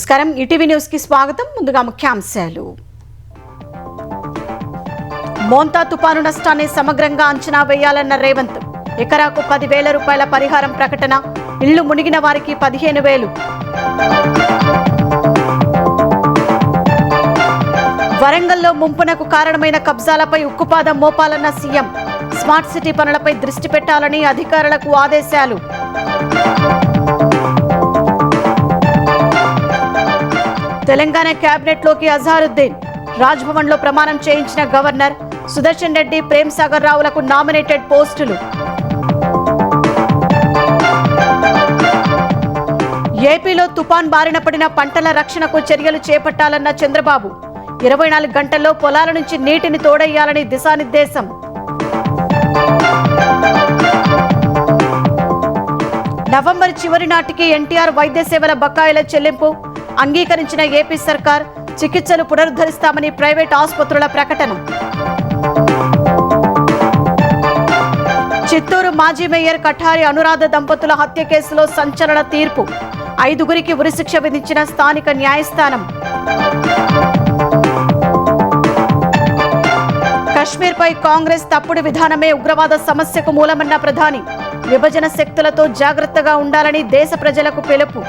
నమస్కారం ETV news కి స్వాగతం. ముందుగా ముఖ్యాంశాలు. మోంతా తుపాను నష్టాన్ని సమగ్రంగా అంచనా వేయాలన్న రేవంత్. ఎకరాకు 10,000 రూపాయల పరిహారం ప్రకటన. ఇళ్లు మునిగిన వారికి 15,000. వరంగల్లో ముంపునకు కారణమైన కబ్జాలపై ఉక్కుపాదం మోపాలన్న సీఎం. స్మార్ట్ సిటీ పనులపై దృష్టి పెట్టాలని అధికారులకు ఆదేశాలు. తెలంగాణ కేబినెట్ లోకి అజారుద్దీన్. రాజ్భవన్ లో ప్రమాణం చేయించిన గవర్నర్. సుదర్శన్ రెడ్డి, ప్రేమ్ సాగర్ రావులకు నామినేటెడ్ పోస్టులు. ఏపీలో తుపాన్ బారిన పడిన పంటల రక్షణకు చర్యలు చేపట్టాలన్న చంద్రబాబు. 24 గంటల్లో పొలాల నుంచి నీటిని తోడెయ్యాలని దిశానిర్దేశం. నవంబర్ చివరి నాటికి ఎన్టీఆర్ వైద్య సేవల బకాయిల చెల్లింపు అంగీకరించిన ఏపీ సర్కార్. చికిత్సలు పునరుద్ధరిస్తామని ప్రైవేట్ ఆసుపత్రుల ప్రకటన. చిత్తూరు మాజీ మేయర్ కఠారి అనురాధ దంపతుల హత్య కేసులో సంచలన తీర్పు. 5గురికి ఉరిశిక్ష విధించిన స్థానిక న్యాయస్థానం. కశ్మీర్పై కాంగ్రెస్ తప్పుడు విధానమే ఉగ్రవాద సమస్యకు మూలమన్న ప్రధాని. విభజన శక్తులతో జాగ్రత్తగా ఉండాలని దేశ ప్రజలకు పిలుపు.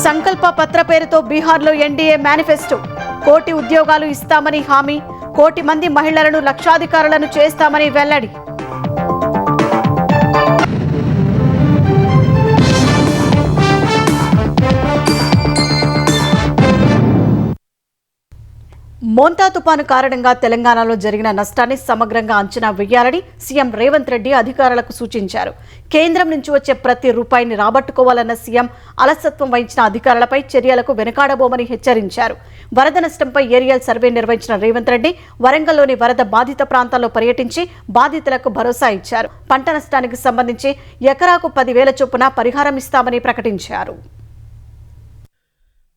సంకల్ప పత్ర పేరుతో బీహార్లో ఎన్డీఏ మేనిఫెస్టో. 1 కోటి ఉద్యోగాలు ఇస్తామని హామీ. 1 కోటి మంది మహిళలను లక్షాధికారులను చేస్తామని వెల్లడి. మోంతా తుపాను కారణంగా తెలంగాణలో జరిగిన నష్టాన్ని సమగ్రంగా అంచనా వేయాలని సీఎం రేవంత్ రెడ్డి అధికారులకు సూచించారు. కేంద్రం నుంచి వచ్చే ప్రతి రూపాయిని రాబట్టుకోవాలన్న సీఎం అలసత్వం వహించిన అధికారులపై చర్యలకు వెనుకాడబోమని హెచ్చరించారు. వరద నష్టంపై ఏరియల్ సర్వే నిర్వహించిన రేవంత్ రెడ్డి వరంగల్లోని వరద బాధిత ప్రాంతాల్లో పర్యటించి బాధితులకు భరోసా ఇచ్చారు. పంట నష్టానికి సంబంధించి ఎకరాకు 10,000 చొప్పున పరిహారం ఇస్తామని ప్రకటించారు.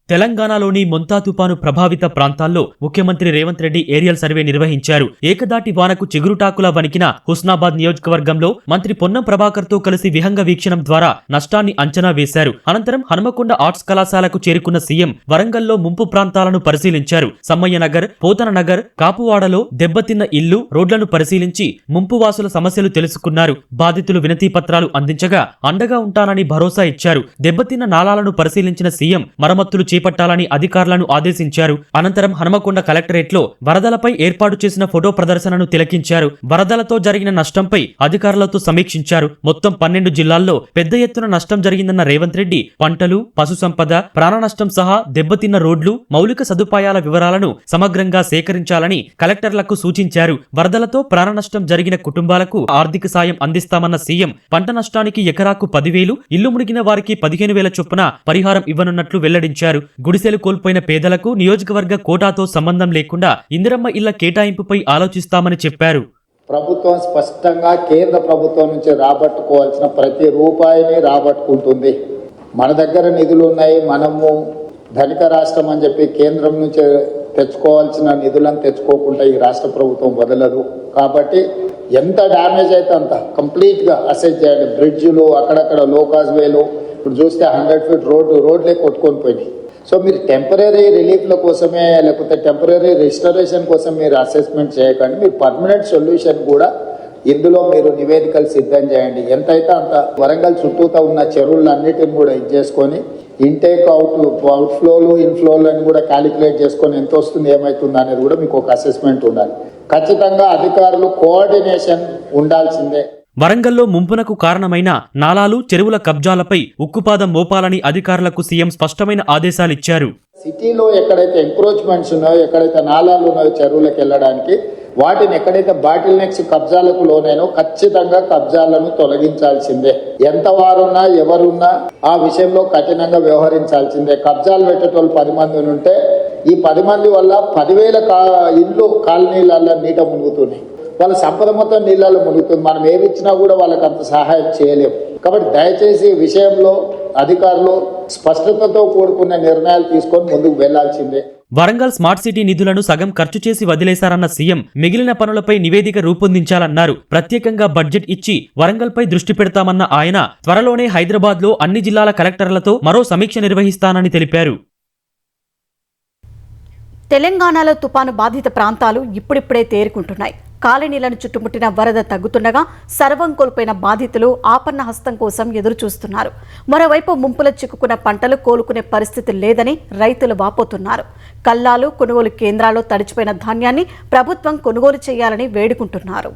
తెలంగాణలోని మొంతా తుపాను ప్రభావిత ప్రాంతాల్లో ముఖ్యమంత్రి రేవంత్ రెడ్డి ఏరియల్ సర్వే నిర్వహించారు. ఏకదాటి వానకు చిగురుటాకులా వణికిన హుస్నాబాద్ నియోజకవర్గంలో మంత్రి పొన్నం ప్రభాకర్ తో కలిసి విహంగ వీక్షణం ద్వారా నష్టాన్ని అంచనా వేశారు. అనంతరం హనుమకొండ ఆర్ట్స్ కళాశాలకు చేరుకున్న సీఎం వరంగల్లో ముంపు ప్రాంతాలను పరిశీలించారు. సమ్మయ్య నగర్, పోతన నగర్, కాపువాడలో దెబ్బతిన్న ఇళ్లు, రోడ్లను పరిశీలించి ముంపు వాసుల సమస్యలు తెలుసుకున్నారు. బాధితులు వినతి పత్రాలు అందించగా అండగా ఉంటానని భరోసా ఇచ్చారు. దెబ్బతిన్న నాలాలను పరిశీలించిన సీఎం మరమ్మతులు చేపట్టాలని అధికారులను ఆదేశించారు. అనంతరం హనుమకొండ కలెక్టరేట్ లో వరదలపై ఏర్పాటు చేసిన ఫోటో ప్రదర్శనను తిలకించారు. వరదలతో జరిగిన నష్టంపై అధికారులతో సమీక్షించారు. మొత్తం 12 జిల్లాల్లో పెద్ద ఎత్తున నష్టం జరిగిందన్న రేవంత్ రెడ్డి పంటలు, పశు సంపద, ప్రాణ నష్టం సహా దెబ్బతిన్న రోడ్లు, మౌలిక సదుపాయాల వివరాలను సమగ్రంగా సేకరించాలని కలెక్టర్లకు సూచించారు. వరదలతో ప్రాణ నష్టం జరిగిన కుటుంబాలకు ఆర్థిక సాయం అందిస్తామన్న సీఎం పంట నష్టానికి ఎకరాకు 10,000, ఇల్లు మునిగిన వారికి 15,000 చొప్పున పరిహారం ఇవ్వనున్నట్లు వెల్లడించారు. గుడిసెలు కోల్పోయిన పేదలకు నియోజకవర్గ కోటాతో సంబంధం లేకుండా ఇందిరమ్మ ఇళ్ల కేటాయింపుపై ఆలోచిస్తామని చెప్పారు. ప్రభుత్వం స్పష్టంగా కేంద్ర ప్రభుత్వం నుంచి రాబట్టుకోవాల్సిన ప్రతి రూపాయిని రాబట్టుకుంటుంది. మన దగ్గర నిధులు ఉన్నాయి, మనము ధనిక రాష్ట్రం అని చెప్పి కేంద్రం నుంచి తెచ్చుకోవాల్సిన నిధులను తెచ్చుకోకుండా ఈ రాష్ట్ర ప్రభుత్వం వదలదు. కాబట్టి ఎంత డ్యామేజ్ అయితే అంత కంప్లీట్గా అసెస్ చేయండి. బ్రిడ్జ్లు, అక్కడక్కడ లోకాజ్ వేలు, ఇప్పుడు చూస్తే 100 ఫీట్ రోడ్లే కొట్టుకొని పోయినాయి. సో మీరు టెంపరీ రిలీఫ్ల కోసమే లేకపోతే టెంపరీ రిస్టరేషన్ కోసం మీరు అసెస్మెంట్ చేయకండి. మీరు పర్మనెంట్ సొల్యూషన్ కూడా ఇందులో మీరు నివేదికలు సిద్ధం చేయండి. ఎంతైతే అంత వరంగల్ చుట్టూతో ఉన్న చెరువులన్నిటిని కూడా ఇది చేసుకొని ఇంటేక్ అవుట్ఫ్లోలు ఇన్ఫ్లోలను కూడా క్యాలిక్యులేట్ చేసుకొని ఎంత వస్తుంది ఏమవుతుంది అనేది కూడా మీకు ఒక అసెస్మెంట్ ఉండాలి. ఖచ్చితంగా అధికారులు కోఆర్డినేషన్ ఉండాల్సిందే. వరంగల్లో ముంపునకు కారణమైన నాలాలు, చెరువుల కబ్జాలపై ఉక్కుపాదం మోపాలని అధికారులకు సీఎం స్పష్టమైన ఆదేశాలిచ్చారు. సిటీలో ఎక్కడైతే ఎంక్రోచ్మెంట్స్ ఉన్నాయో, ఎక్కడైతే నాలాలు ఉన్నాయో చెరువులకు వెళ్ళడానికి, వాటిని ఎక్కడైతే బాటిల్ నెక్స్ కబ్జాలకు లోనైనో ఖచ్చితంగా కబ్జాలను తొలగించాల్సిందే. ఎంత వారున్నా ఎవరున్నా ఆ విషయంలో కఠినంగా వ్యవహరించాల్సిందే. కబ్జాలు పెట్టేటోళ్ళు 10 మంది ఉంటే ఈ 10 మంది వల్ల 10,000 ఇళ్ళు కాలనీలలో నీట మునుగుతున్నాయి. వాళ్ళ సంపద మొత్తం నీళ్ళలో మునుగుతుంది. మనం ఏమి ఇచ్చినా కూడా వాళ్ళకి అంత సహాయం చేయలేము. కాబట్టి దయచేసి ఈ విషయంలో అధికారులు స్పష్టతతో కూడుకున్న నిర్ణయాలు తీసుకొని ముందుకు వెళ్లాల్సిందే. వరంగల్ స్మార్ట్ సిటీ నిధులను సగం ఖర్చు చేసి వదిలేశారన్న సీఎం మిగిలిన పనులపై నివేదిక రూపొందించాలన్నారు. ప్రత్యేకంగా బడ్జెట్ ఇచ్చి వరంగల్పై దృష్టి పెడతామన్న ఆయన త్వరలోనే హైదరాబాద్లో అన్ని జిల్లాల కలెక్టర్లతో మరో సమీక్ష నిర్వహిస్తానని తెలిపారు. తెలంగాణలో తుపాను బాధిత ప్రాంతాలు ఇప్పుడిప్పుడే తేరుకుంటున్నాయి. కాలనీలను చుట్టుముట్టిన వరద తగ్గుతుండగా సర్వం కోల్పోయిన బాధితులు ఆపన్న హస్తం కోసం ఎదురు చూస్తున్నారు. మరోవైపు ముంపులో చిక్కుకున్న పంటలు కోలుకునే పరిస్థితి లేదని రైతులు వాపోతున్నారు. కల్లాలు కొనుగోలు కేంద్రాల్లో తడిచిపోయిన ధాన్యాన్ని ప్రభుత్వం కొనుగోలు చేయాలని వేడుకుంటున్నారు.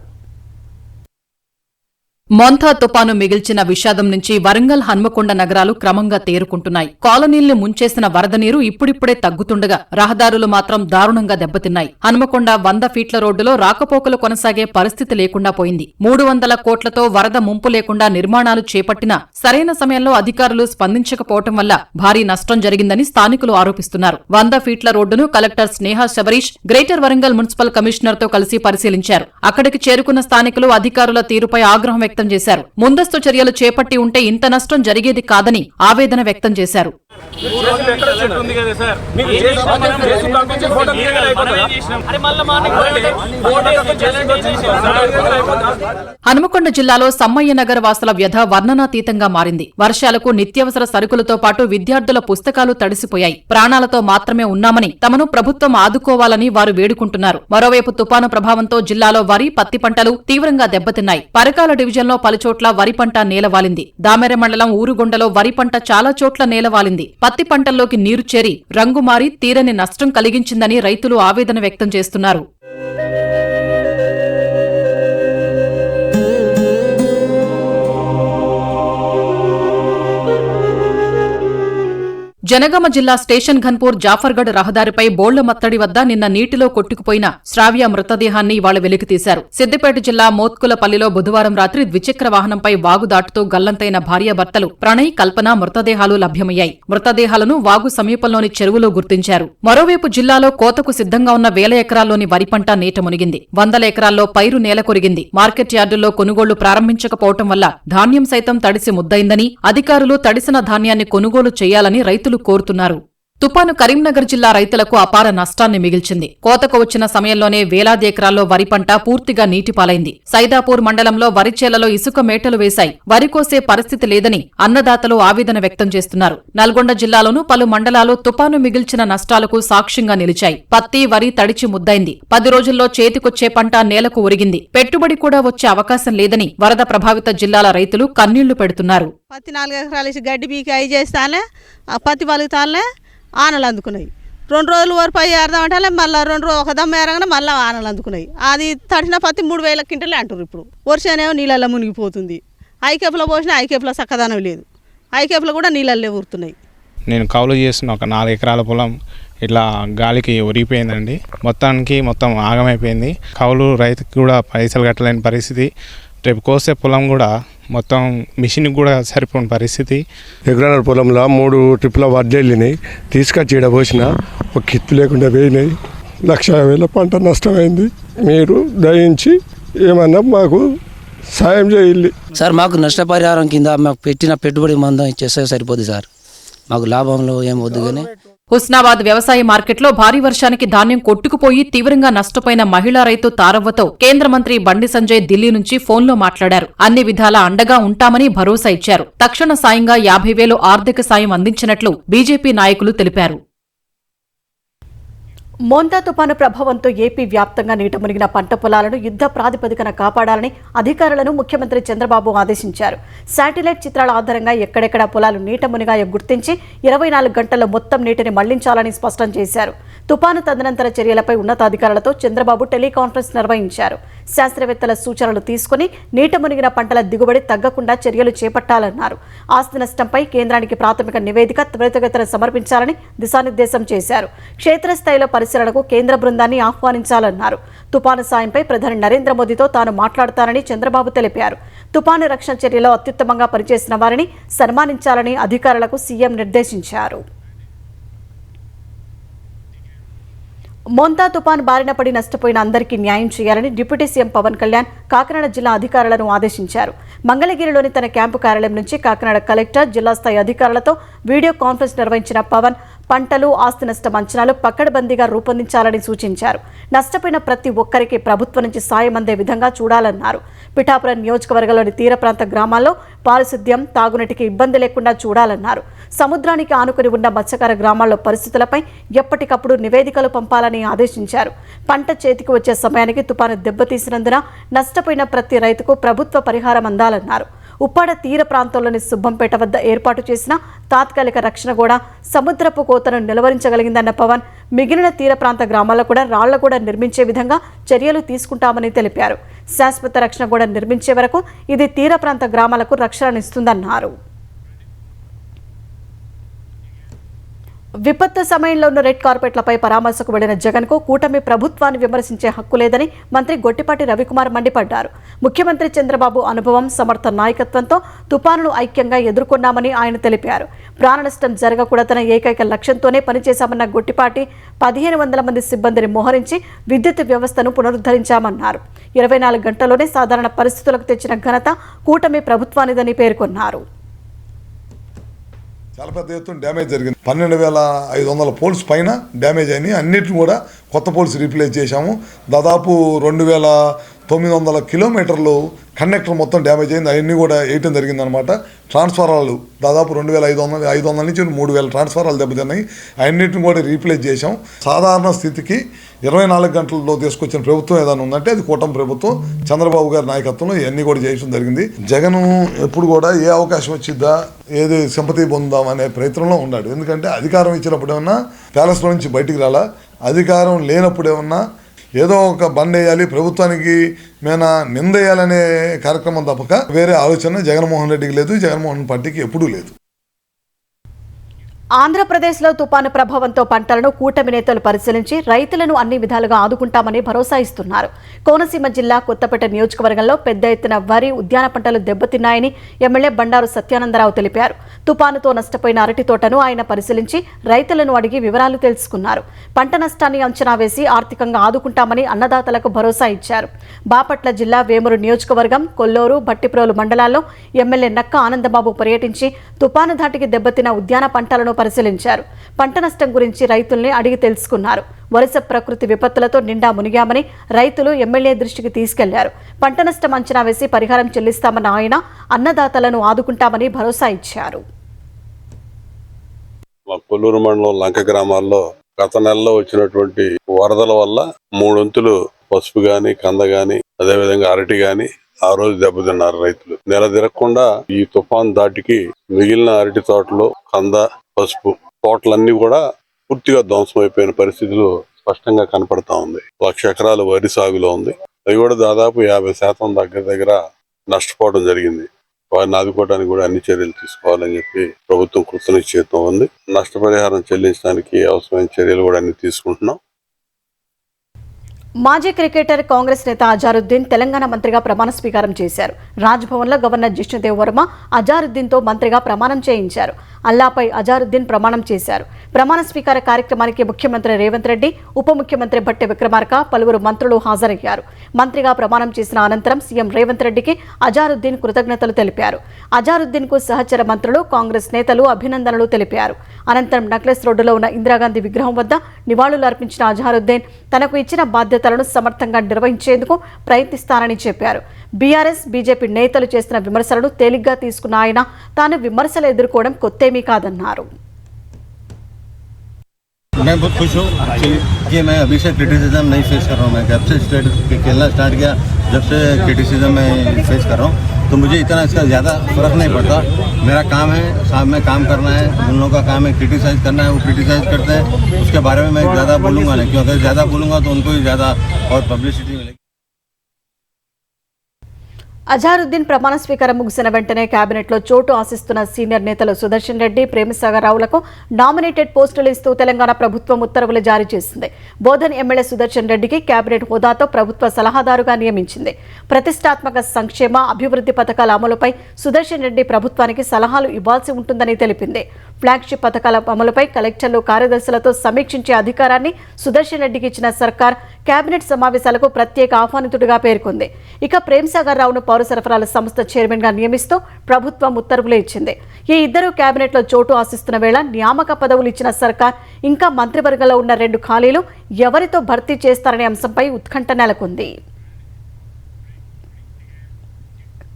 మోంతా తుపాను మిగిల్చిన విషాదం నుంచి వరంగల్ హన్మకొండ నగరాలు క్రమంగా తేరుకుంటున్నాయి. కాలనీల్ని ముంచేసిన వరద నీరు ఇప్పుడిప్పుడే తగ్గుతుండగా రహదారులు మాత్రం దారుణంగా దెబ్బతిన్నాయి. హన్మకొండ 100 ఫీట్ల రోడ్డులో రాకపోకలు కొనసాగే పరిస్థితి లేకుండా పోయింది. 300 కోట్లతో వరద ముంపు లేకుండా నిర్మాణాలు చేపట్టినా సరైన సమయంలో అధికారులు స్పందించకపోవటం వల్ల భారీ నష్టం జరిగిందని స్థానికులు ఆరోపిస్తున్నారు. 100 ఫీట్ల రోడ్డును collector Sneha Sabareesh greater Warangal municipal commissioner తో కలిసి పరిశీలించారు. అక్కడికి చేరుకున్న స్థానికులు అధికారుల తీరుపై ఆగ్రహం వ్యక్తం చేశారు. ముందస్తు చర్యలు చేపట్టి ఉంటే ఇంత నష్టం జరిగేది కాదని ఆవేదన వ్యక్తం చేశారు. హనుమకొండ జిల్లాలో సమ్మయ్య నగర్ వాసుల వ్యధ వర్ణనాతీతంగా మారింది. వర్షాలకు నిత్యావసర సరుకులతో పాటు విద్యార్థుల పుస్తకాలు తడిసిపోయాయి. ప్రాణాలతో మాత్రమే ఉన్నామని తమను ప్రభుత్వం ఆదుకోవాలని వారు వేడుకుంటున్నారు. మరోవైపు తుపాను ప్రభావంతో జిల్లాలో వరి, పత్తి పంటలు తీవ్రంగా దెబ్బతిన్నాయి. పరకాల డివిజన్లో పలుచోట్ల వరి పంట నేలవాలింది. దామెర మండలం ఊరుగొండలో వరి పంట చాలా చోట్ల నేలవాలింది. పత్తి పంటల్లోకి నీరు చేరి రంగు మారి తీరని నష్టం కలిగించిందని రైతులు ఆవేదన వ్యక్తం చేస్తున్నారు. జనగామ జిల్లా స్టేషన్ ఘన్పూర్ జాఫర్గఢ్ రహదారిపై బోళ్ల మత్తడి వద్ద నిన్న నీటిలో కొట్టుకుపోయిన శ్రావ్య మృతదేహాన్ని ఇవాళ వెలికితీశారు. సిద్దిపేట జిల్లా మోత్కులపల్లిలో బుధవారం రాత్రి ద్విచక్ర వాహనంపై వాగు దాటుతూ గల్లంతైన భార్యాభర్తలు ప్రణయ్, కల్పన మృతదేహాలు లభ్యమయ్యాయి. మృతదేహాలను వాగు సమీపంలోని చెరువులో గుర్తించారు. మరోవైపు జిల్లాలో కోతకు సిద్ధంగా ఉన్న 1000 ఎకరాల్లోని వరి పంట నీట మునిగింది. 100 ఎకరాల్లో పైరు నేల కొరిగింది. మార్కెట్ యార్డుల్లో కొనుగోళ్లు ప్రారంభించకపోవటం వల్ల ధాన్యం సైతం తడిసి ముద్దయిందని అధికారులు తడిసిన ధాన్యాన్ని కొనుగోలు చేయాలని రైతులు కోరుతున్నారు. తుపాను కరీంనగర్ జిల్లా రైతులకు అపార నష్టాన్ని మిగిల్చింది. కోతకు వచ్చిన సమయంలోనే వేలాది ఎకరాల్లో వరి పంట పూర్తిగా నీటిపాలైంది. సైదాపూర్ మండలంలో వరిచేలలో ఇసుక మేటలు వేశాయి. వరి కోసే పరిస్థితి లేదని అన్నదాతలు ఆవేదన వ్యక్తం చేస్తున్నారు. నల్గొండ జిల్లాలోనూ పలు మండలాలు తుపాను మిగిల్చిన నష్టాలకు సాక్ష్యంగా నిలిచాయి. పత్తి, వరి తడిచి ముద్దైంది. 10 రోజుల్లో చేతికొచ్చే పంట నేలకు ఒరిగింది. పెట్టుబడి కూడా వచ్చే అవకాశం లేదని వరద ప్రభావిత జిల్లాల రైతులు కన్నీళ్లు పెడుతున్నారు. పత్తి 4 ఎకరాలు గడ్డి బీకి అయి చేస్తానే పత్తి పలుకుతానే ఆనలు అందుకున్నాయి. 2 రోజులు వరకు పై ఏరదామంటే మళ్ళీ 2 రోజులు ఒక దమ్మ ఏరగానే మళ్ళీ ఆనలు అందుకున్నాయి. అది తడిసిన పత్తి 3000 క్వింటలే అంటారు. ఇప్పుడు వర్షానేమో నీళ్ళల్లో మునిగిపోతుంది. ఐకేపులో పోసినా ఐకేపులో చక్కదనం లేదు. ఐకేపులో కూడా నీళ్ళల్లో ఊరుతున్నాయి. నేను కౌలు చేస్తున్న ఒక 4 ఎకరాల పొలం ఇట్లా గాలికి ఒరిగిపోయిందండి. మొత్తం ఆగమైపోయింది. కౌలు రైతుకి కూడా పైసలు కట్టలేని పరిస్థితి. రేపు కోసే పొలం కూడా మొత్తం మిషన్కి కూడా సరిపోయిన పరిస్థితి. ఎకరాల పొలంలో 3 ట్రిప్ల వడ్లు వెళ్ళినాయి. తీసుకొచ్చి ఈడ పోసిన ఒక కిత్తు లేకుండా పోయినాయి. 1,50,000 పంట నష్టమైంది. మీరు దయించి ఏమన్నా మాకు సాయం చేయాలి సార్. మాకు నష్టపరిహారం కింద మాకు పెట్టిన పెట్టుబడి మందం ఇచ్చేస్తే సరిపోదు సార్. మాకు లాభంలో ఏం వద్దు. కానీ హుస్నాబాద్ వ్యవసాయ మార్కెట్లో భారీ వర్షానికి ధాన్యం కొట్టుకుపోయి తీవ్రంగా నష్టపోయిన మహిళా రైతు తారవ్వతో కేంద్ర మంత్రి బండి సంజయ్ ఢిల్లీ నుంచి ఫోన్లో మాట్లాడారు. అన్ని విధాలా అండగా ఉంటామని భరోసా ఇచ్చారు. తక్షణ సాయంగా 50,000 ఆర్థిక సాయం అందించినట్లు బీజేపీ నాయకులు తెలిపారు. మోంతా తుపాను ప్రభావంతో ఏపీ వ్యాప్తంగా నీట మునిగిన పంట పొలాలను యుద్ధ ప్రాతిపదికన కాపాడాలని అధికారులను ముఖ్యమంత్రి చంద్రబాబు ఆదేశించారు. శాటిలైట్ చిత్రాల ఆధారంగా ఎక్కడెక్కడ పొలాలు నీట మునిగాయో గుర్తించి 24 గంటల్లో మొత్తం నీటిని మళ్లించాలని స్పష్టం చేశారు. తుపాను తదనంతర చర్యలపై ఉన్నతాధికారులతో చంద్రబాబు టెలికాన్ఫరెన్స్ నిర్వహించారు. శాస్త్రవేత్తల సూచనలు తీసుకుని నీట మునిగిన పంటల దిగుబడి తగ్గకుండా చర్యలు చేపట్టాలన్నారు. ఆస్తి నష్టంపై కేంద్రానికి ప్రాథమిక నివేదిక త్వరితగతిన సమర్పించాలని దిశానిర్దేశం చేశారు. క్షేత్రస్థాయిలో పరిశీలనకు కేంద్ర బృందాన్ని ఆహ్వానించాలన్నారు. తుపాను సాయంపై ప్రధాని నరేంద్ర మోదీతో తాను మాట్లాడతానని చంద్రబాబు తెలిపారు. తుపాను రక్షణ చర్యలో అత్యుత్తమంగా పనిచేసిన వారిని సన్మానించాలని అధికారులకు సీఎం నిర్దేశించారు. మోంతా తుపాన్ బారిన పడి నష్టపోయిన అందరికీ న్యాయం చేయాలని డిప్యూటీ సీఎం పవన్ కళ్యాణ్ కాకినాడ జిల్లా అధికారులను ఆదేశించారు. మంగళగిరిలోని తన క్యాంపు కార్యాలయం నుంచి కాకినాడ కలెక్టర్, జిల్లా స్థాయి అధికారులతో వీడియో కాన్ఫరెన్స్ నిర్వహించిన పవన్ పంటలు ఆస్తి నష్టం అంచనాలు పకడ్బందీగా రూపొందించాలని సూచించారు. నష్టపోయిన ప్రతి ఒక్కరికి ప్రభుత్వం నుంచి సాయం అందే విధంగా చూడాలన్నారు. పిఠాపురం నియోజకవర్గంలోని తీర ప్రాంత గ్రామాల్లో పారిశుద్ధ్యం, తాగునీటికి ఇబ్బంది లేకుండా చూడాలన్నారు. సముద్రానికి ఆనుకుని ఉన్న మత్స్యకార గ్రామాల్లో పరిస్థితులపై ఎప్పటికప్పుడు నివేదికలు పంపాలని ఆదేశించారు. పంట చేతికి వచ్చే సమయానికి తుపాను దెబ్బతీసినందున నష్టపోయిన ప్రతి రైతుకు ప్రభుత్వ పరిహారం అందాలన్నారు. ఉప్పాడ తీర ప్రాంతంలోని సుబ్బంపేట వద్ద ఏర్పాటు చేసిన తాత్కాలిక రక్షణ కూడా సముద్రపు కోతను నిలువరించగలిగిందన్న పవన్, మిగిలిన తీర ప్రాంత గ్రామాల్లో కూడా రాళ్ల కూడా నిర్మించే విధంగా చర్యలు తీసుకుంటామని తెలిపారు. శాశ్వత రక్షణ కూడా నిర్మించే వరకు ఇది తీర ప్రాంత గ్రామాలకు రక్షణనిస్తుందన్నారు. విపత్తు సమయంలో ఉన్న రెడ్ కార్పెట్లపై పరామర్శకు వెళ్లిన జగన్కు కూటమి ప్రభుత్వాన్ని విమర్శించే హక్కు లేదని మంత్రి గొట్టిపాటి రవికుమార్ మండిపడ్డారు. ముఖ్యమంత్రి చంద్రబాబు అనుభవం, సమర్థ నాయకత్వంతో తుపానును ఐక్యంగా ఎదుర్కొన్నామని ఆయన తెలిపారు. ప్రాణ నష్టం జరగకూడదన్న ఏకైక లక్ష్యంతోనే పనిచేశామన్న గొట్టిపాటి 1500 మంది సిబ్బందిని మోహరించి విద్యుత్ వ్యవస్థను పునరుద్ధరించామన్నారు. 24 గంటల్లోనే సాధారణ పరిస్థితులకు తెచ్చిన ఘనత కూటమి ప్రభుత్వానిదని పేర్కొన్నారు. చాలా పెద్ద ఎత్తున డ్యామేజ్ జరిగింది. 12,500 పోల్స్ పైన డ్యామేజ్ అయినాయి. అన్నిటిని కూడా కొత్త పోల్స్ రీప్లేస్ చేశాము. దాదాపు 2,900 కిలోమీటర్లు కండక్టర్ మొత్తం డ్యామేజ్ అయింది. అవన్నీ కూడా వేయటం జరిగిందనమాట. ట్రాన్స్ఫారాలు దాదాపు 2,500 నుంచి 3,000 ట్రాన్స్ఫారాలు దెబ్బతిన్నాయి. అన్నిటిని కూడా రీప్లేస్ చేశాం. సాధారణ స్థితికి 24 గంటల్లో తీసుకొచ్చిన ప్రభుత్వం ఏదైనా ఉందంటే అది కూటమి ప్రభుత్వం, చంద్రబాబు గారి నాయకత్వంలో ఇవన్నీ కూడా చేయడం జరిగింది. జగన్ ఎప్పుడు కూడా ఏ అవకాశం వచ్చిద్దా, ఏది సింపతి పొందాం అనే ప్రయత్నంలో ఉన్నాడు. ఎందుకంటే అధికారం ఇచ్చినప్పుడు ఏమన్నా ప్యాలెస్లో నుంచి బయటికి రాలా, అధికారం లేనప్పుడు ఏమన్నా ఏదో ఒక బండ్ వేయాలి, ప్రభుత్వానికి మేనా నిందేయాలనే కార్యక్రమం తప్పక వేరే ఆలోచన జగన్మోహన్ రెడ్డికి లేదు, జగన్మోహన్ పార్టీకి ఎప్పుడూ లేదు. ఆంధ్రప్రదేశ్లో తుపాను ప్రభావంతో పంటలను కూటమి నేతలు పరిశీలించి రైతులను అన్ని విధాలుగా ఆదుకుంటామని భరోసా ఇస్తున్నారు. కోనసీమ జిల్లా కొత్తపేట నియోజకవర్గంలో పెద్ద ఎత్తున వరి, ఉద్యాన పంటలు దెబ్బతిన్నాయని ఎమ్మెల్యే బండారు సత్యానందరావు తెలిపారు. తుపానుతో నష్టపోయిన అరటి తోటను ఆయన పరిశీలించి రైతులను అడిగి వివరాలు తెలుసుకున్నారు. పంట నష్టాన్ని అంచనా వేసి ఆర్థికంగా ఆదుకుంటామని అన్నదాతలకు భరోసా ఇచ్చారు. బాపట్ల జిల్లా వేమూరు నియోజకవర్గం కొల్లూరు, భట్టిప్రోలు మండలాల్లో ఎమ్మెల్యే నక్క ఆనందబాబు పర్యటించి తుపాను ధాటికి దెబ్బతిన్న ఉద్యాన పంటలను పరిశీలించారు. పంట నష్టం గురించి రైతుల్ని అడిగి తెలుసుకున్నారు. వరుస ప్రకృతి విపత్తులతో నిండా మునిగామని రైతులు ఎమ్మెల్యే దృష్టికి తీసుకెళ్లారు. పంట నష్టం అంచనా వేసి పరిహారం చెల్లిస్తామన్న ఆయన అన్నదాతలను ఆదుకుంటామని భరోసా ఇచ్చారు. కొల్లూరు మండలం లంక గ్రామాల్లో గత నెలలో వచ్చినటువంటి వరదల వల్ల 3 వంతులు పసుపు గాని, కంద గాని, అదేవిధంగా అరటి గాని ఆ రోజు దెబ్బతిన్నారు రైతులు. నెల తిరగకుండా ఈ తుఫాన్ దాటికి మిగిలిన అరటి తోటలు, కంద, పసుపు తోటలన్నీ కూడా పూర్తిగా ధ్వంసమైపోయిన పరిస్థితులు స్పష్టంగా కనపడతా ఉంది. 1,00,000 ఎకరాలు వరి సాగులో ఉంది. అవి కూడా దాదాపు 50% దగ్గర నష్టపోవడం జరిగింది. వారిని ఆదుకోవడానికి కూడా అన్ని చర్యలు తీసుకోవాలని చెప్పి ప్రభుత్వం కృతనిశ్చయితం ఉంది. నష్టపరిహారం చెల్లించడానికి అవసరమైన చర్యలు కూడా అన్ని తీసుకుంటున్నాం. మాజీ క్రికెటర్, కాంగ్రెస్ నేత అజారుద్దీన్ తెలంగాణ మంత్రిగా ప్రమాణ స్వీకారం చేశారు. రాజ్భవన్లో గవర్నర్ జిష్ణుదేవ్ వర్మ అజారుద్దీన్తో మంత్రిగా ప్రమాణం చేయించారు. అల్లాపై అజారుద్దీన్ ప్రమాణం చేశారు. ప్రమాణ స్వీకార కార్యక్రమానికి ముఖ్యమంత్రి రేవంత్ రెడ్డి, ఉప ముఖ్యమంత్రి భట్టి విక్రమార్క, పలువురు మంత్రులు హాజరయ్యారు. మంత్రిగా ప్రమాణం చేసిన అనంతరం సీఎం రేవంత్ రెడ్డికి అజారుద్దీన్ కృతజ్ఞతలు తెలిపారు. అజారుద్దీన్కు సహచర మంత్రులు, కాంగ్రెస్ నేతలు అభినందనలు తెలిపారు. అనంతరం నక్లెస్ రోడ్డులో ఉన్న ఇందిరాగాంధీ విగ్రహం వద్ద నివాళులు అర్పించిన అజారుద్దీన్ తనకు ఇచ్చిన బాధ్యతలను సమర్థంగా నిర్వహించేందుకు ప్రయత్నిస్తానని చెప్పారు. బీఆర్ఎస్, బీజేపీ నేతలు చేస్తున్న విమర్శలను తేలిగ్గా తీసుకున్న ఆయన తాను విమర్శలు ఎదుర్కోవడం కొత్తేమీ కాదన్నారు. मैं बहुत खुश हूँ कि मैं अभी से क्रिटिसिज्म नहीं फेस कर रहा हूँ. मैं जब से खेलना स्टार्ट किया, जब से क्रिटिसिज्म मैं फेस कर रहा हूँ, तो मुझे इतना इसका ज़्यादा फ़र्क नहीं पड़ता. मेरा काम है, साथ में काम करना है. उन लोगों का काम है क्रिटिसाइज़ करना है. वो क्रिटिसाइज़ करते हैं, उसके बारे में मैं ज़्यादा बोलूँगा नहीं, क्योंकि ज़्यादा बोलूँगा तो उनको ही ज़्यादा और पब्लिसिटी मिलेगी. అజారుద్దీన్ ప్రమాణ స్వీకారం ముగిసిన వెంటనే కేబినెట్లో చోటు ఆశిస్తున్న సీనియర్ నేతలు సుదర్శన్ రెడ్డి, ప్రేమసాగర్ రావులకు నామినేటెడ్ పోస్టులు ఇస్తూ తెలంగాణ ప్రభుత్వం ఉత్తర్వులు జారీ చేసింది. బోధన్ ఎమ్మెల్యే సుదర్శన్ రెడ్డికి కేబినెట్ హోదాతో ప్రభుత్వ సలహాదారుగా నియమించింది. ప్రతిష్టాత్మక సంక్షేమ, అభివృద్ధి పథకాల అమలుపై సుదర్శన్ రెడ్డి ప్రభుత్వానికి సలహాలు ఇవ్వాల్సి ఉంటుందని తెలిపింది. ఫ్లాగ్షిప్ పథకాల అమలుపై కలెక్టర్లు, కార్యదర్శులతో సమీక్షించే అధికారాన్ని సుదర్శన్ రెడ్డికి ఇచ్చిన సర్కార్ కేబినెట్ సమావేశాలకు ప్రత్యేక ఆహ్వానితుడిగా పేర్కొంది. ఇక ప్రేమ్సాగర్ రావును పౌర సరఫరాల సంస్థ చైర్మన్ గా నియమిస్తూ ప్రభుత్వం ఉత్తర్వులు ఇచ్చింది. ఈ ఇద్దరు కేబినెట్లో చోటు ఆశిస్తున్న వేళ నియామక పదవులు ఇచ్చిన సర్కార్ ఇంకా మంత్రివర్గంలో ఉన్న 2 ఖాళీలు ఎవరితో భర్తీ చేస్తారనే అంశంపై ఉత్కంఠ నెలకొంది.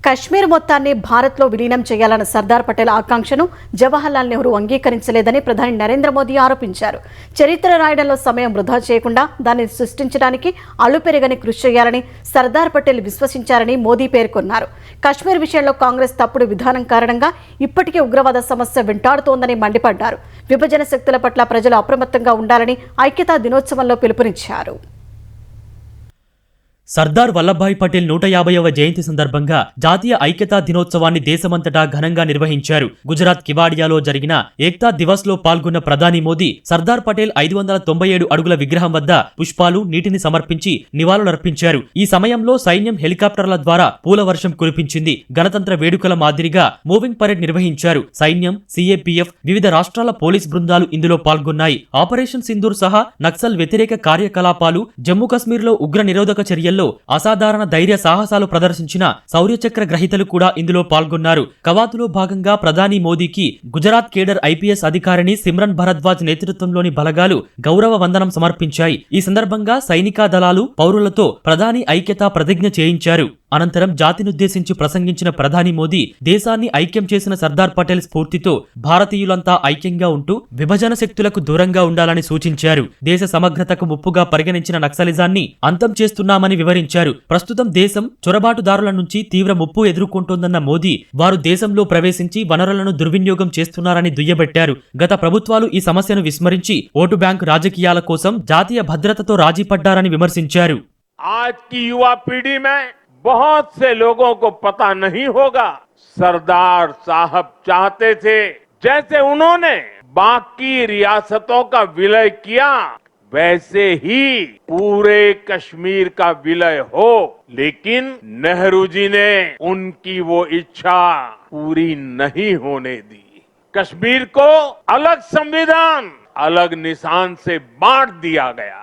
కశ్మీర్ మొత్తాన్ని భారత్లో విలీనం చేయాలన్న సర్దార్ పటేల్ ఆకాంక్షను జవహర్లాల్ నెహ్రూ అంగీకరించలేదని ప్రధాని నరేంద్ర మోదీ ఆరోపించారు. చరిత్ర రాయడంలో సమయం వృధా చేయకుండా దాన్ని సృష్టించడానికి అలుపెరగని కృషి చేయాలని సర్దార్ పటేల్ విశ్వసించారని మోదీ పేర్కొన్నారు. కశ్మీర్ విషయంలో కాంగ్రెస్ తప్పుడు విధానం కారణంగా ఇప్పటికే ఉగ్రవాద సమస్య వెంటాడుతోందని మండిపడ్డారు. విభజన శక్తుల పట్ల ప్రజలు అప్రమత్తంగా ఉండాలని ఐక్యతా దినోత్సవంలో పిలుపునిచ్చారు. సర్దార్ వల్లభాయ్ పటేల్ 150వ జయంతి సందర్భంగా జాతీయ ఐక్యతా దినోత్సవాన్ని దేశమంతటా ఘనంగా నిర్వహించారు. గుజరాత్ కివాడియాలో జరిగిన ఏక్తా దివస్ లో పాల్గొన్న ప్రధాని మోదీ సర్దార్ పటేల్ 597 అడుగుల విగ్రహం వద్ద పుష్పాలు, నీటిని సమర్పించి నివాళులర్పించారు. ఈ సమయంలో సైన్యం హెలికాప్టర్ల ద్వారా పూల వర్షం కురిపించింది. గణతంత్ర వేడుకల మాదిరిగా మూవింగ్ పరేడ్ నిర్వహించారు. సైన్యం, సిఏపిఎఫ్, వివిధ రాష్ట్రాల పోలీస్ బృందాలు ఇందులో పాల్గొన్నాయి. ఆపరేషన్ సింధూర్ సహా నక్సల్ వ్యతిరేక కార్యకలాపాలు, జమ్మూ కశ్మీర్లో ఉగ్ర నిరోధక చర్యల్లో అసాధారణ ధైర్య సాహసాలు ప్రదర్శించిన శౌర్యచక్ర గ్రహీతలు కూడా ఇందులో పాల్గొన్నారు. కవాతులో భాగంగా ప్రధాని మోదీకి గుజరాత్ కేడర్ ఐపీఎస్ అధికారిని సిమ్రన్ భరద్వాజ్ నేతృత్వంలోని బలగాలు గౌరవ వందనం సమర్పించాయి. ఈ సందర్భంగా సైనికా దళాలు పౌరులతో ప్రధాని ఐక్యతా ప్రతిజ్ఞ చేయించారు. అనంతరం జాతినుద్దేశించి ప్రసంగించిన ప్రధాని మోదీ దేశాన్ని ఐక్యం చేసిన సర్దార్ పటేల్ స్ఫూర్తితో భారతీయులంతా ఐక్యంగా ఉంటూ విభజన శక్తులకు దూరంగా ఉండాలని సూచించారు. దేశ సమగ్రతకు ముప్పుగా పరిగణించిన నక్సలిజాన్ని అంతం చేస్తున్నామని వివరించారు. ప్రస్తుతం దేశం చొరబాటుదారుల నుంచి తీవ్ర ముప్పు ఎదుర్కొంటోందన్న మోదీ వారు దేశంలో ప్రవేశించి వనరులను దుర్వినియోగం చేస్తున్నారని దుయ్యబట్టారు. గత ప్రభుత్వాలు ఈ సమస్యను విస్మరించి ఓటు బ్యాంకు రాజకీయాల కోసం జాతీయ భద్రతతో రాజీ పడ్డారని విమర్శించారు. बहुत से लोगों को पता नहीं होगा सरदार साहब चाहते थे जैसे उन्होंने बाकी रियासतों का विलय किया वैसे ही पूरे कश्मीर का विलय हो, लेकिन नेहरू जी ने उनकी वो इच्छा पूरी नहीं होने दी। कश्मीर को अलग संविधान, अलग निशान से बांट दिया गया।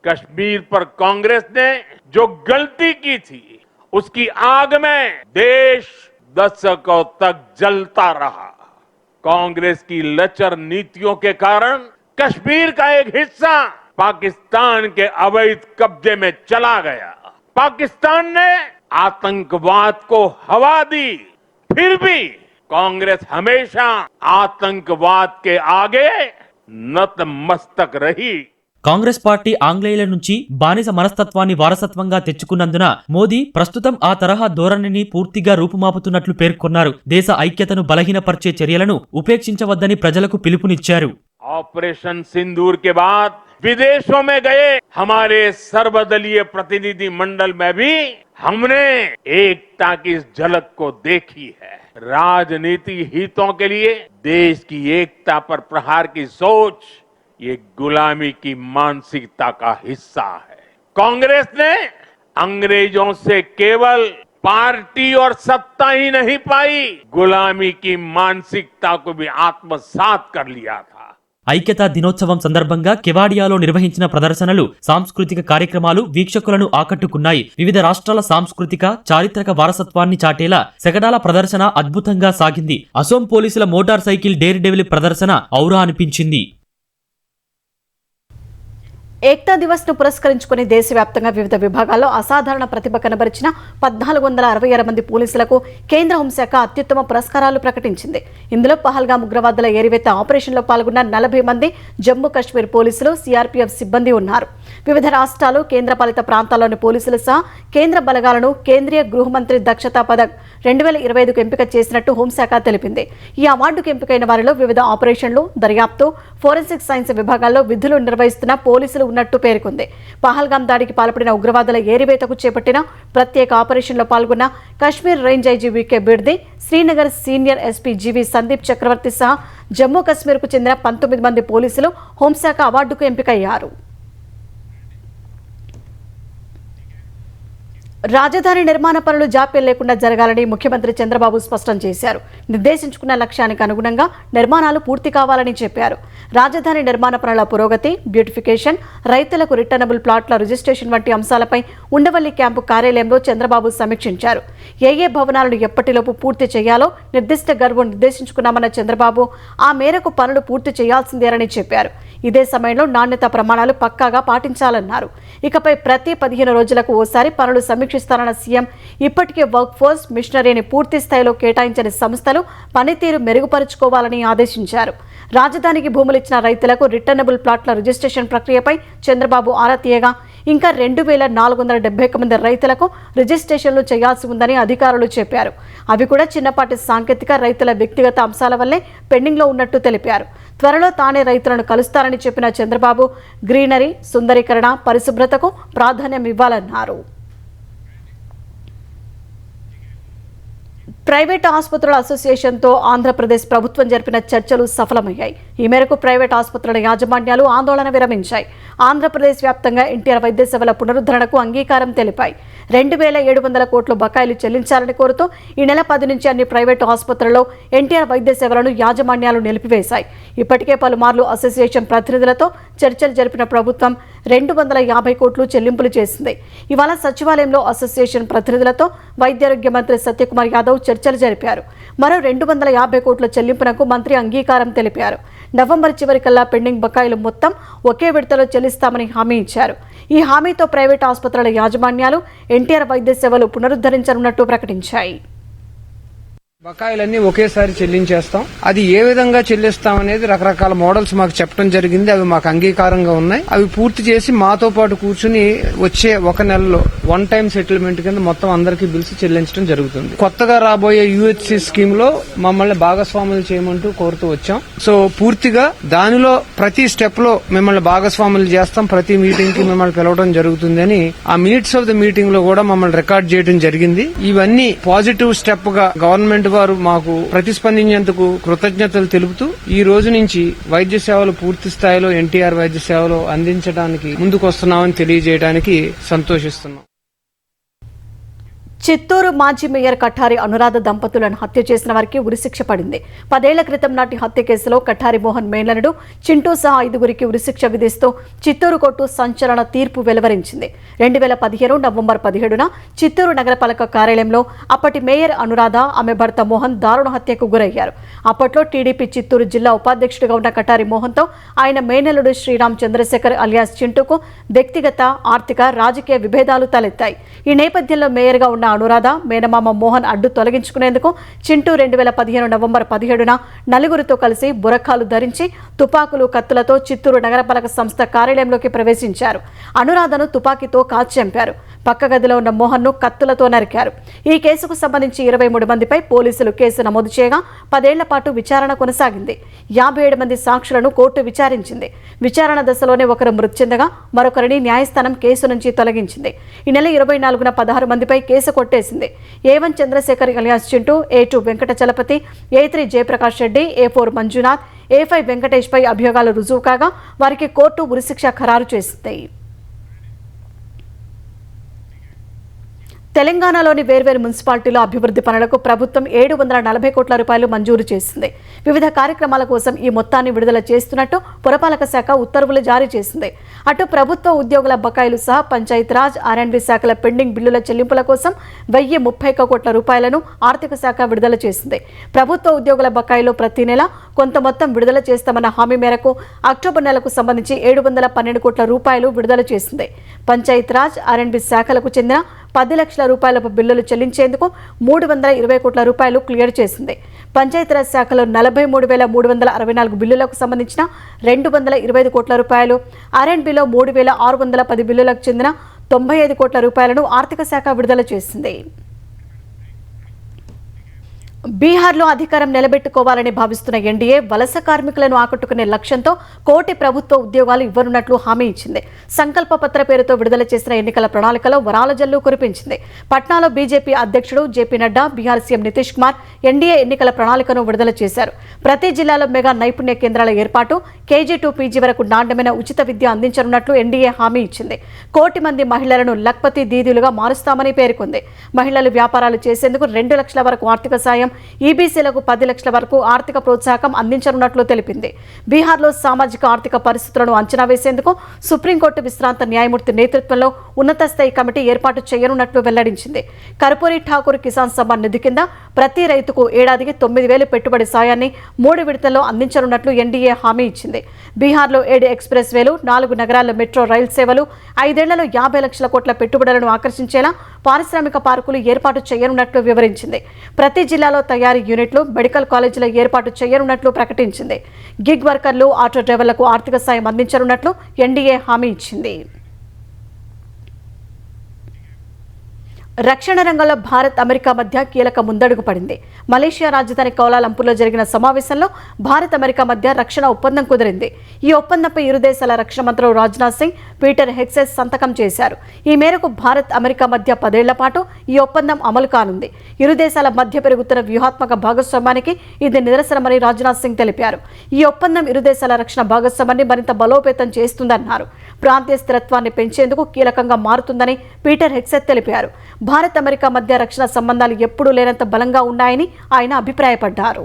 कश्मीर पर कांग्रेस ने जो गलती की थी उसकी आग में देश दशकों तक जलता रहा। कांग्रेस की लचर नीतियों के कारण कश्मीर का एक हिस्सा पाकिस्तान के अवैध कब्जे में चला गया। पाकिस्तान ने आतंकवाद को हवा दी, फिर भी कांग्रेस हमेशा आतंकवाद के आगे नतमस्तक रही। కాంగ్రెస్ పార్టీ ఆంగ్లేయుల నుంచి బానిస మనస్తత్వాన్ని వారసత్వంగా తెచ్చుకున్నందున మోదీ ప్రస్తుతం ఆ తరహా ధోరణిని పూర్తిగా రూపుమాపుతున్నట్లు పేర్కొన్నారు. దేశ ఐక్యతను బలహీనపరిచే చర్యలను ఉపేక్షించవద్దని ప్రజలకు పిలుపునిచ్చారు. ऑपरेशन सिंदूर के बाद विदेशों में गए हमारे सर्वदलीय प्रतिनिधि मंडल में भी हमने एकता की इस झलक को देखी है। राजनीति हितों के लिए देश की एकता पर प्रहार की सोच ये गुलामी की मानसिकता का हिस्सा है। कांग्रेस ने अंग्रेजों से केवल पार्टी और सत्ता ही नहीं पाई, गुलामी की मानसिकता को भी आत्मसात कर लिया था। ఐక్యతా దినోత్సవం సందర్భంగా కెవాడియాలో నిర్వహించిన ప్రదర్శనలు, సాంస్కృతిక కార్యక్రమాలు వీక్షకులను ఆకట్టుకున్నాయి. వివిధ రాష్ట్రాల సాంస్కృతిక, చారిత్రక వారసత్వాన్ని చాటేలా శకటాల ప్రదర్శన అద్భుతంగా సాగింది. అసోం పోలీసుల మోటార్ సైకిల్ డేర్ డెవిల్ ప్రదర్శన ఔరా అనిపించింది. ఏక్తా దివస్ ను పురస్కరించుకుని దేశవ్యాప్తంగా వివిధ విభాగాల్లో అసాధారణ ప్రతిభ కనబరిచిన 1466 మంది పోలీసులకు కేంద్ర హోంశాఖ అత్యుత్తమ పురస్కారాలు ప్రకటించింది. ఇందులో పహల్గాం ఉగ్రవాదుల ఏరివేత ఆపరేషన్లో పాల్గొన్న 40 మంది జమ్మూ కాశ్మీర్ పోలీసులు, సిఆర్పీఎఫ్ సిబ్బంది ఉన్నారు. వివిధ రాష్ట్రాలు, కేంద్రపాలిత ప్రాంతాల్లోని పోలీసులు సహా కేంద్ర బలగాలను కేంద్రీయ గృహమంత్రి దక్షతా పథక్ 2025కు ఎంపిక చేసినట్టు హోంశాఖ తెలిపింది. ఈ అవార్డుకు ఎంపికైన వారిలో వివిధ ఆపరేషన్లు, దర్యాప్తు, ఫోరెన్సిక్ సైన్స్ విభాగాల్లో విధులు నిర్వహిస్తున్న పోలీసులు ఉన్నట్టు పేర్కొంది. పహల్గాం దాడికి పాల్పడిన ఉగ్రవాదుల ఏరివేతకు చేపట్టిన ప్రత్యేక ఆపరేషన్లో పాల్గొన్న Kashmir range IG V K Birdi, Srinagar senior SP G V Sandeep Chakravarthy సహా జమ్మూ కాశ్మీర్కు చెందిన 19 మంది పోలీసులు హోంశాఖ అవార్డుకు ఎంపికయ్యారు. రాజధాని నిర్మాణ పనులు జాప్యం లేకుండా జరగాలని ముఖ్యమంత్రి చంద్రబాబు స్పష్టం చేశారు. నిర్దేశించుకున్న లక్ష్యానికి అనుగుణంగా నిర్మాణాలు పూర్తి కావాలని చెప్పారు. రాజధాని నిర్మాణ పనుల పురోగతి, బ్యూటిఫికేషన్, రైతులకు రిటర్నబుల్ ప్లాట్ల రిజిస్ట్రేషన్ వంటి అంశాలపై ఉండవల్లి క్యాంపు కార్యాలయంలో చంద్రబాబు సమీక్షించారు. ఏ భవనాలను ఎప్పటిలోపు పూర్తి చేయాలో నిర్దిష్ట గడువు నిర్దేశించుకున్నామన్న చంద్రబాబు ఆ మేరకు పనులు పూర్తి చేయాల్సిందేనని చెప్పారు. ఇదే సమయంలో నాణ్యత ప్రమాణాలు పక్కాగా పాటించాలన్నారు. ఇకపై ప్రతి 15 రోజులకు ఓసారి పనులు సమీక్షిస్తారన్న సీఎం ఇప్పటికే వర్క్ ఫోర్స్, మిషనరీని పూర్తి స్థాయిలో కేటాయించిన సంస్థలు పనితీరు మెరుగుపరుచుకోవాలని ఆదేశించారు. రాజధానికి భూములు ఇచ్చిన రైతులకు రిటర్నబుల్ ప్లాట్ల రిజిస్ట్రేషన్ ప్రక్రియపై చంద్రబాబు ఆరా తీయగా ఇంకా 2471 మంది రైతులకు రిజిస్ట్రేషన్లు చేయాల్సి ఉందని అధికారులు చెప్పారు. అవి కూడా చిన్నపాటి సాంకేతిక రైతుల వ్యక్తిగత అంశాల వల్లే పెండింగ్లో ఉన్నట్టు తెలిపారు. త్వరలో తానే రైతులను కలుస్తారని చెప్పిన చంద్రబాబు గ్రీనరీ, సుందరీకరణ, పరిశుభ్రతకు ప్రాధాన్యం ఇవ్వాలన్నారు. ప్రైవేట్ ఆసుపత్రుల అసోసియేషన్తో ఆంధ్రప్రదేశ్ ప్రభుత్వం జరిపిన చర్చలు సఫలమయ్యాయి. ఈ మేరకు ప్రైవేట్ ఆసుపత్రుల యాజమాన్యాలు ఆందోళన విరమించాయి. ఆంధ్రప్రదేశ్ వ్యాప్తంగా ఎన్టీఆర్ వైద్య సేవల పునరుద్ధరణకు అంగీకారం తెలిపాయి. 2700 కోట్లు బకాయిలు చెల్లించాలని కోరుతూ ఈ నెల 10 నుంచి అన్ని ప్రైవేటు ఆసుపత్రుల్లో ఎన్టీఆర్ వైద్య సేవలను యాజమాన్యాలు నిలిపివేశాయి. ఇప్పటికే పలుమార్లు అసోసియేషన్ ప్రతినిధులతో చర్చలు జరిపిన ప్రభుత్వం 250 కోట్లు చెల్లింపులు చేసింది. ఇవాళ సచివాలయంలో అసోసియేషన్ ప్రతినిధులతో వైద్యారోగ్య మంత్రి సత్యకుమార్ యాదవ్ చర్చలు జరిపారు. మరో 250 కోట్ల చెల్లింపునకు మంత్రి అంగీకారం తెలిపారు. నవంబర్ చివరికల్లా పెండింగ్ బకాయిలు మొత్తం ఒకే విడతలో చెల్లిస్తామని హామీ ఇచ్చారు. ఈ హామీతో ప్రైవేట్ ఆసుపత్రుల యాజమాన్యాలు ఎన్టీఆర్ వైద్య సేవలు పునరుద్ధరించనున్నట్టు ప్రకటించాయి. బకాయిలన్నీ ఒకేసారి చెల్లించేస్తాం. అది ఏ విధంగా చెల్లిస్తాం అనేది రకరకాల మోడల్స్ మాకు చెప్పడం జరిగింది. అవి మాకు అంగీకారంగా ఉన్నాయి. అవి పూర్తి చేసి మాతో పాటు కూర్చుని వచ్చే 1 నెలలో వన్ టైం సెటిల్మెంట్ కింద మొత్తం అందరికీ బిల్స్ చెల్లించడం జరుగుతుంది. కొత్తగా రాబోయే యూహెచ్సి స్కీమ్ లో మమ్మల్ని భాగస్వాములు చేయమంటూ కోరుతూ వచ్చాం. సో పూర్తిగా దానిలో ప్రతి స్టెప్ లో మిమ్మల్ని భాగస్వాములు చేస్తాం. ప్రతి మీటింగ్ కి మిమ్మల్ని పిలవడం జరుగుతుందని ఆ మినిట్స్ ఆఫ్ ద మీటింగ్ లో కూడా మమ్మల్ని రికార్డ్ చేయడం జరిగింది. ఇవన్నీ పాజిటివ్ స్టెప్ గా గవర్నమెంట్ వారు మాకు ప్రతిస్పందించేందుకు కృతజ్ఞతలు తెలుపుతూ ఈ రోజు నుంచి వైద్య సేవలు పూర్తి స్థాయిలో ఎన్టీఆర్ వైద్య సేవలు అందించడానికి ముందుకొస్తున్నామని తెలియజేయడానికి సంతోషిస్తున్నాం. చిత్తూరు మాజీ మేయర్ కఠారి అనురాధ దంపతులను హత్య చేసిన వారికి ఉరిశిక్ష పడింది. 10 ఏళ్ల క్రితం నాటి హత్య కేసులో కఠారి మోహన్ మేనలుడు చింటూ సహా 5గురికి ఉరిశిక్ష విధిస్తూ చిత్తూరు కోర్టు సంచలన తీర్పు వెలువరించింది. 2015 నవంబర్ 17న చిత్తూరు నగరపాలక కార్యాలయంలో అప్పటి మేయర్ అనురాధ, ఆమె భర్త మోహన్ దారుణ హత్యకు గురయ్యారు. అప్పట్లో టీడీపీ చిత్తూరు జిల్లా ఉపాధ్యక్షుడిగా ఉన్న కఠారి మోహన్తో ఆయన మేనలుడు శ్రీరామ్ చంద్రశేఖర్ అలియాస్ చింటూకు వ్యక్తిగత, ఆర్థిక, రాజకీయ విభేదాలు తలెత్తాయి. ఈ నేపథ్యంలో మేయర్గా ఉన్న అనురాధ మేనమామ మోహన్ అడ్డు తొలగించుకునేందుకు చింటూ 2015 నవంబర్ 17న నలుగురితో కలిసి బురఖాలు ధరించి తుపాకులు, కత్తులతో చిత్తూరు నగరపాలక సంస్థ కార్యాలయంలోకి ప్రవేశించారు. అనురాధను తుపాకీతో కాల్చి చంపారు. పక్క గదిలో ఉన్న మోహన్ను కత్తులతో నరికారు. ఈ కేసుకు సంబంధించి 23 మందిపై పోలీసులు కేసు నమోదు చేయగా 10 ఏళ్ల పాటు విచారణ కొనసాగింది. 57 మంది సాక్షులను కోర్టు విచారించింది. విచారణ దశలోనే ఒకరు మృతి చెందగా మరొకరిని న్యాయస్థానం కేసు నుంచి తొలగించింది. ఈ నెల 24న 16 మందిపై కేసు కొట్టేసింది. A1 Chandrashekar alias Chintu, A2 Venkata Chalapathi, A3 Jayaprakash Reddy, A4 Manjunath, A5 Venkatesh పై అభియోగాలు రుజువు కాగా వారికి కోర్టు ఉరిశిక్ష ఖరారు చేసింది. తెలంగాణలోని వేర్వేరు మున్సిపాలిటీల అభివృద్ధి పనులకు ప్రభుత్వం 740 కోట్ల రూపాయలు మంజూరు చేసింది. వివిధ కార్యక్రమాల కోసం ఈ మొత్తాన్ని విడుదల చేస్తున్నట్టు పురపాలక శాఖ ఉత్తర్వులు జారీ చేసింది. అటు ప్రభుత్వ ఉద్యోగుల బకాయిలు సహా పంచాయతీరాజ్, R&B శాఖల పెండింగ్ బిల్లుల చెల్లింపుల కోసం 1031 కోట్ల రూపాయలను ఆర్థిక శాఖ విడుదల చేసింది. ప్రభుత్వ ఉద్యోగుల బకాయిలో ప్రతి నెల కొంత మొత్తం విడుదల చేస్తామన్న హామీ మేరకు అక్టోబర్ నెలకు సంబంధించి 712 కోట్ల రూపాయలు విడుదల చేసింది. పంచాయతీరాజ్, R&B శాఖలకు చెందిన 10 లక్షల రూపాయల బిల్లులు చెల్లించేందుకు 320 కోట్ల రూపాయలు క్లియర్ చేసింది. పంచాయతీరాజ్ శాఖలో 43,364 బిల్లులకు సంబంధించిన 225 కోట్ల రూపాయలు, R&Bలో 3,610 బిల్లులకు చెందిన 95 కోట్ల రూపాయలను ఆర్థిక శాఖ విడుదల చేసింది. బీహార్లో అధికారం నిలబెట్టుకోవాలని భావిస్తున్న ఎన్డీఏ వలస కార్మికులను ఆకట్టుకునే లక్ష్యంతో 1 కోటి ప్రభుత్వ ఉద్యోగాలు ఇవ్వనున్నట్లు హామీ ఇచ్చింది. సంకల్ప పత్ర పేరుతో విడుదల చేసిన ఎన్నికల ప్రణాళికలో వరాల జల్లు కురిపించింది. పట్నాలో బీజేపీ అధ్యక్షుడు JP Nadda, Bihar CM Nitish Kumar NDA ఎన్నికల ప్రణాళికను విడుదల చేశారు. ప్రతి జిల్లాలో మెగా నైపుణ్య కేంద్రాల ఏర్పాటు, కేజీ టు పీజీ వరకు నాణ్యమైన ఉచిత విద్య అందించనున్నట్లు ఎన్డీఏ హామీ ఇచ్చింది. 1 కోటి మంది మహిళలను లఖ్పతి దీదీలుగా మారుస్తామని పేర్కొంది. మహిళలు వ్యాపారాలు చేసేందుకు 2 లక్షల వరకు ఆర్థిక సాయం, ఈబీసీలకు 10 లక్షల వరకు ఆర్థిక ప్రోత్సాహకం అందించనున్నట్లు తెలిపింది. బీహార్లో సామాజిక ఆర్థిక పరిస్థితులను అంచనా వేసేందుకు సుప్రీంకోర్టు విశ్రాంత న్యాయమూర్తి నేతృత్వంలో ఉన్నత స్థాయి కమిటీ ఏర్పాటు చేయనున్నట్లు వెల్లడించింది. కర్పూరి ఠాకూర్ కిసాన్ సమ్మాన్ నిధి కింద ప్రతి రైతుకు ఏడాదికి 9,000 పెట్టుబడి సాయాన్ని 3 విడతల్లో అందించనున్నట్లు ఎన్డీఏ హామీ ఇచ్చింది. బీహార్లో 7 ఎక్స్ప్రెస్ వేలు, 4 నగరాల్లో మెట్రో రైలు సేవలు, 5 ఏళ్లలో 50 లక్షల కోట్ల పెట్టుబడులను ఆకర్షించేలా పారిశ్రామిక పార్కులు ఏర్పాటు చేయనున్నట్లు వివరించింది. ప్రతి జిల్లాలో తయారీ యూనిట్లు, మెడికల్ కాలేజీల ఏర్పాటు చేయనున్నట్లు ప్రకటించింది. గిగ్ వర్కర్లు, ఆటో డ్రైవర్లకు ఆర్థిక సాయం అందించనున్నట్లు ఎన్డీఏ హామీ ఇచ్చింది. రక్షణ రంగంలో భారత్, అమెరికా మధ్య కీలక ముందడుగు పడింది. మలేషియా రాజధాని కౌలాలంపూర్లో జరిగిన సమావేశంలో భారత్, అమెరికా మధ్య రక్షణ ఒప్పందం కుదిరింది. ఈ ఒప్పందంపై ఇరు దేశాల రక్షణ మంత్రులు రాజ్నాథ్ సింగ్, పీటర్ హెగ్సెస్ సంతకం చేశారు. ఈ మేరకు భారత్, అమెరికా మధ్య 10 ఏళ్ల పాటు ఈ ఒప్పందం అమలు కానుంది. ఇరు దేశాల మధ్య పెరుగుతున్న వ్యూహాత్మక భాగస్వామ్యానికి ఇది నిదర్శనమని రాజ్నాథ్ సింగ్ తెలిపారు. ఈ ఒప్పందం ఇరు దేశాల రక్షణ భాగస్వామ్యాన్ని మరింత బలోపేతం చేస్తుందన్నారు. ప్రాంతీయ స్థిరత్వాన్ని పెంచేందుకు కీలకంగా మారుతుందని పీటర్ హెగ్సెస్ తెలిపారు. భారత్, అమెరికా మధ్య రక్షణ సంబంధాలు ఎప్పుడూ లేనంత బలంగా ఉన్నాయని ఆయన అభిప్రాయపడ్డారు.